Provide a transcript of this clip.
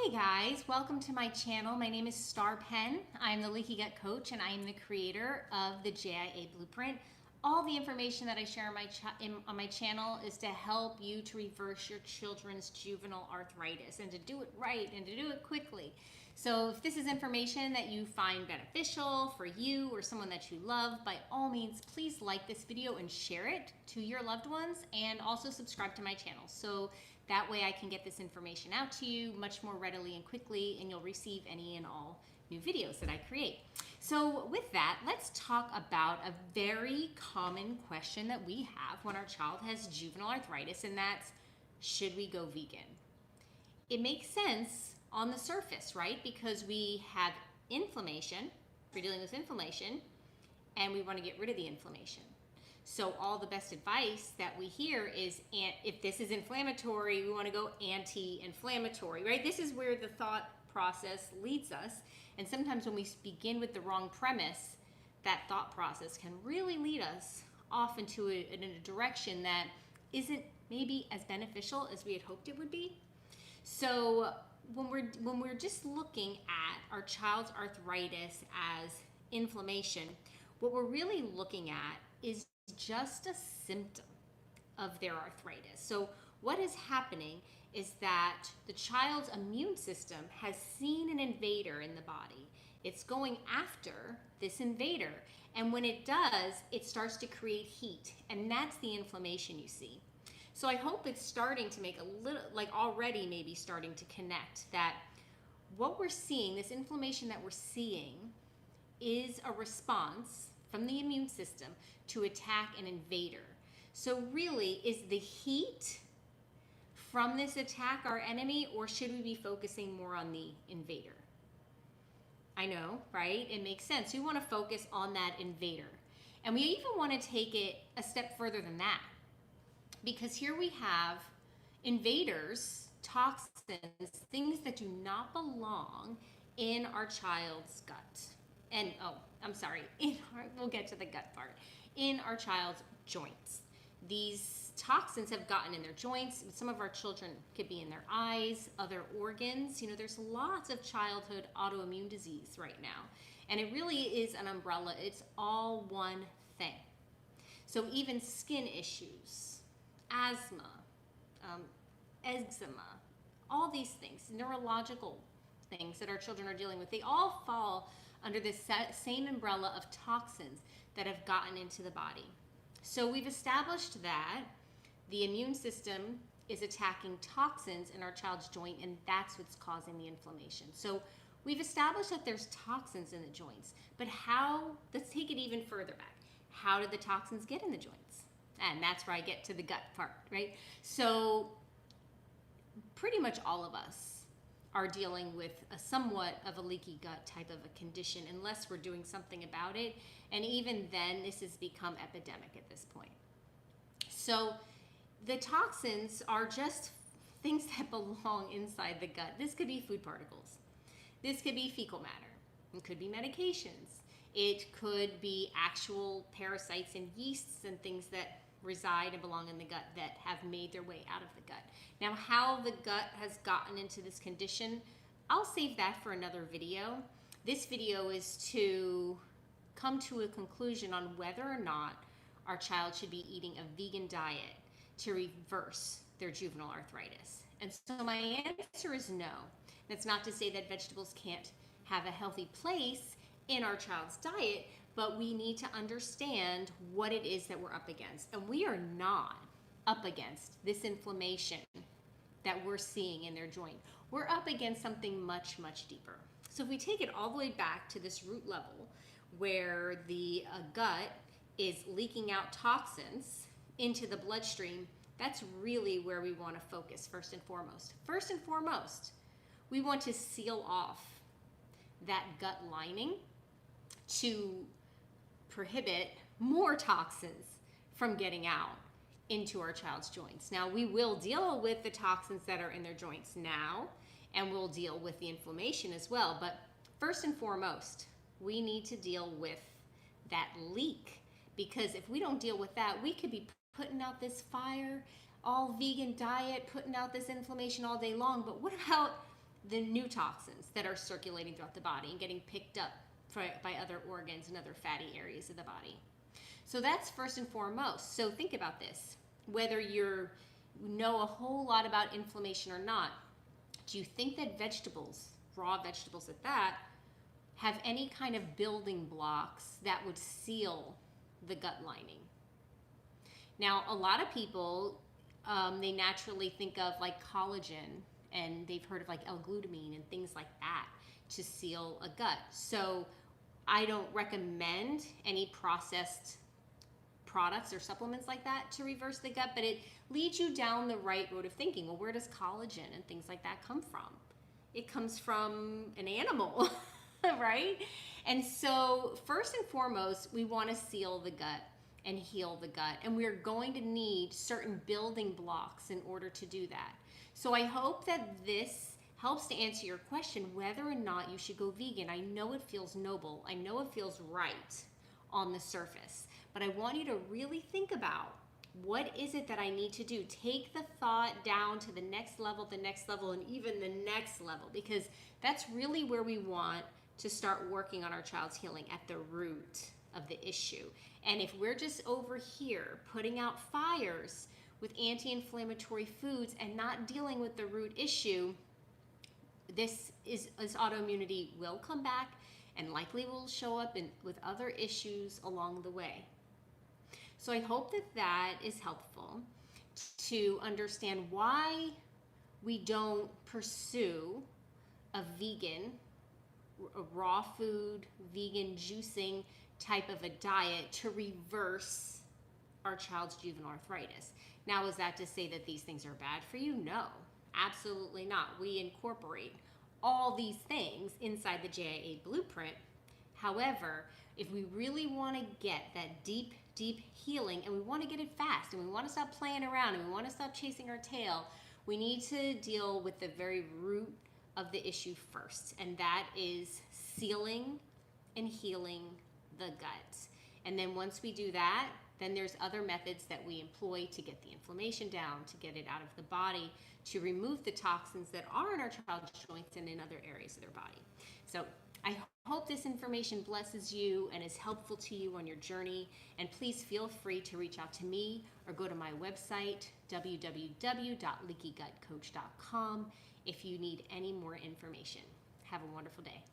Hey guys, welcome to my channel. My name is Star Penn. I'm the Leaky Gut Coach and I am the creator of the JIA Blueprint. All the information that I share on my channel is to help you to reverse your children's juvenile arthritis and to do it right and to do it quickly. So if this is information that you find beneficial for you or someone that you love, by all means, please like this video and share it to your loved ones, and also subscribe to my channel. So that way I can get this information out to you much more readily and quickly, and you'll receive any and all new videos that I create. So with that, let's talk about a very common question that we have when our child has juvenile arthritis, and that's, should we go vegan? It makes sense on the surface, right? Because we have inflammation, we're dealing with inflammation, and we want to get rid of the inflammation. So all the best advice that we hear is, if this is inflammatory, we want to go anti-inflammatory, right? This is where the thought process leads us. And sometimes when we begin with the wrong premise, that thought process can really lead us off into in a direction that isn't maybe as beneficial as we had hoped it would be. So when we're just looking at our child's arthritis as inflammation, what we're really looking at is just a symptom of their arthritis. So what is happening is that the child's immune system has seen an invader in the body. It's going after this invader, and when it does, it starts to create heat, and that's the inflammation you see. So I hope it's starting to make a little, like already maybe starting to connect that what we're seeing, this inflammation that we're seeing, is a response from the immune system to attack an invader. So really, is the heat from this attack our enemy, or should we be focusing more on the invader? I know, right? It makes sense. We want to focus on that invader. And we even want to take it a step further than that, because here we have invaders, toxins, things that do not belong in our child's gut. And we'll get to the gut part. In our child's joints. These toxins have gotten in their joints. Some of our children could be in their eyes, other organs. You know, there's lots of childhood autoimmune disease right now. And it really is an umbrella. It's all one thing. So even skin issues, asthma, eczema, all these things, neurological things that our children are dealing with, they all fall under this same umbrella of toxins that have gotten into the body. So we've established that the immune system is attacking toxins in our child's joint, and that's what's causing the inflammation. So we've established that there's toxins in the joints, but let's take it even further back. How did the toxins get in the joints? And that's where I get to the gut part, right? So pretty much all of us are dealing with a somewhat of a leaky gut type of a condition, unless we're doing something about it. And even then, this has become epidemic at this point. So the toxins are just things that belong inside the gut. This could be food particles. This could be fecal matter. It could be medications. It could be actual parasites and yeasts and things that reside and belong in the gut that have made their way out of the gut. Now, how the gut has gotten into this condition, I'll save that for another video. This video is to come to a conclusion on whether or not our child should be eating a vegan diet to reverse their juvenile arthritis. And so my answer is no. That's not to say that vegetables can't have a healthy place in our child's diet, but we need to understand what it is that we're up against. And we are not up against this inflammation that we're seeing in their joint. We're up against something much, much deeper. So if we take it all the way back to this root level where the gut is leaking out toxins into the bloodstream, that's really where we want to focus first and foremost. First and foremost, we want to seal off that gut lining to prohibit more toxins from getting out into our child's joints. Now, we will deal with the toxins that are in their joints now, and we'll deal with the inflammation as well. But first and foremost, we need to deal with that leak, because if we don't deal with that, we could be putting out this fire, all vegan diet, putting out this inflammation all day long. But what about the new toxins that are circulating throughout the body and getting picked up by other organs and other fatty areas of the body. So that's first and foremost. So think about this. Whether you know a whole lot about inflammation or not, do you think that vegetables, raw vegetables at that, have any kind of building blocks that would seal the gut lining? Now, a lot of people, they naturally think of like collagen, and they've heard of like L-glutamine and things like that to seal a gut. So I don't recommend any processed products or supplements like that to reverse the gut, but it leads you down the right road of thinking. Well, where does collagen and things like that come from? It comes from an animal, right? And so first and foremost, we want to seal the gut and heal the gut, and we're going to need certain building blocks in order to do that. So I hope that this helps to answer your question whether or not you should go vegan. I know it feels noble. I know it feels right on the surface, but I want you to really think about, what is it that I need to do? Take the thought down to the next level, and even the next level, because that's really where we want to start working on our child's healing, at the root of the issue. And if we're just over here putting out fires with anti-inflammatory foods and not dealing with the root issue, this autoimmunity will come back and likely will show up with other issues along the way. So I hope that that is helpful to understand why we don't pursue a vegan, a raw food, vegan juicing type of a diet to reverse our child's juvenile arthritis. Now, is that to say that these things are bad for you? No, absolutely not. We incorporate all these things inside the JIA blueprint. However, if we really want to get that deep healing, and we want to get it fast, and we want to stop playing around, and we want to stop chasing our tail, we need to deal with the very root of the issue first, and that is sealing and healing the gut. And then once we do that, then there's other methods that we employ to get the inflammation down, to get it out of the body, to remove the toxins that are in our child's joints and in other areas of their body. So I hope this information blesses you and is helpful to you on your journey. And please feel free to reach out to me or go to my website, www.leakygutcoach.com, if you need any more information. Have a wonderful day.